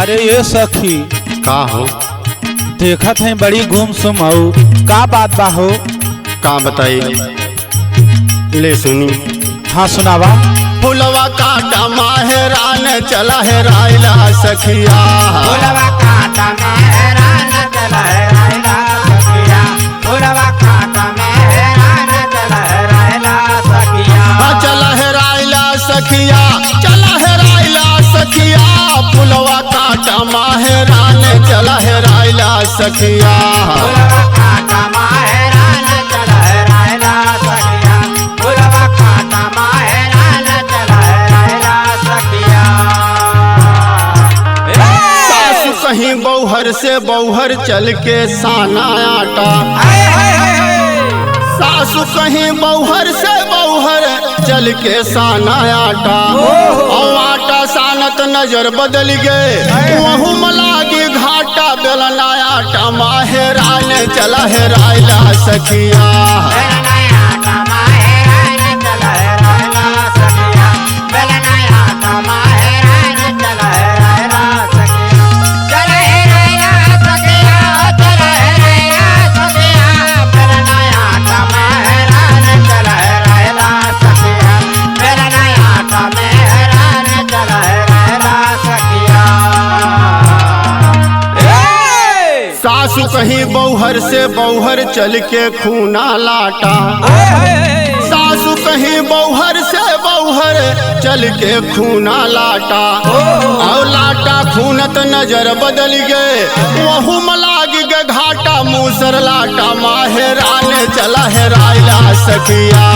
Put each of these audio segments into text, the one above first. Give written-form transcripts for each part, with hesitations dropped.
अरे ये सखी का हो? देखत है बड़ी गुमसुम हो, का बात बा हो? का बताई? ले सुनी। हाँ सुनावा। फुलवा काटा माहेरान चला है रायला सखिया। फुलवा काटा मेहरान चला है रायला सखिया। फुलवा काटा मेहरान चला है रायला सखिया। चला है रायला सखिया, चला है रायला सखिया। फुलवा काटा माहेरान चला है रायला सखिया। फुलवा काटा मेहरान चला है रायला सखिया। फुलवा काटा मेहरान चला है रायला सखिया। सासु कहीं बौहर से बौहर चल के साना आटा। सासु कहीं बौहर से बौहर चल के साना आटा। और आटा सानत नजर बदल गए वहू मलागी घाटा बेलना आटा माहेरान चला है रायला सखिया। सासु कहीं बौहर से बौहर चल के खूना लाटा। सासु कहीं बौहर से बौहर चल के खूना लाटा। और लाटा खूनत नजर बदल गए वहू मलाग के घाटा। मूसर लाटा माहेरान चला है रायला सखिया।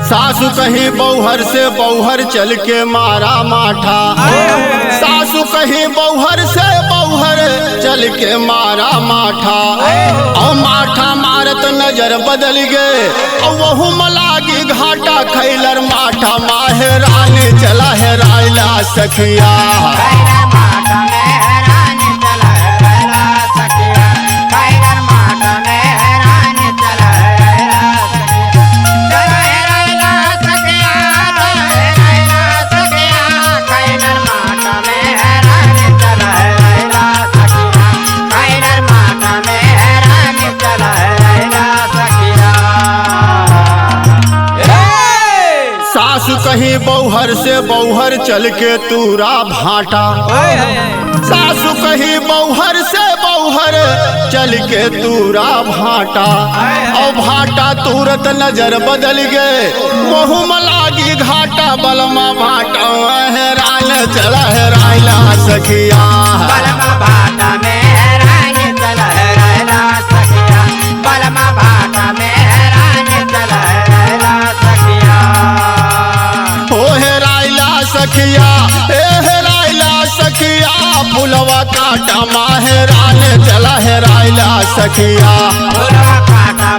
सासु कहीं बौहर से बौहर चल के मारा माठा। सासु कहीं बौहर से बौहर चल के मारा माठा। और माठा मारत नजर बदल गए और वहू मलागी घाटा। खैलर माठा माहेरान चला है रायला सखिया। सासु कहीं बौहर से बौहर चल के तूरा भाटा। सासु कहीं बौहर से बौहर चल के तूरा भाटा। और भाटा तुरत नजर बदल गए वहू मलागी घाटा। बलमा भाटा हैरान चला है रायला सखिया। सखिया ए रायला सखिया। फुलवा काटा माहेरान चला है रायला सखिया। फुलवा काटा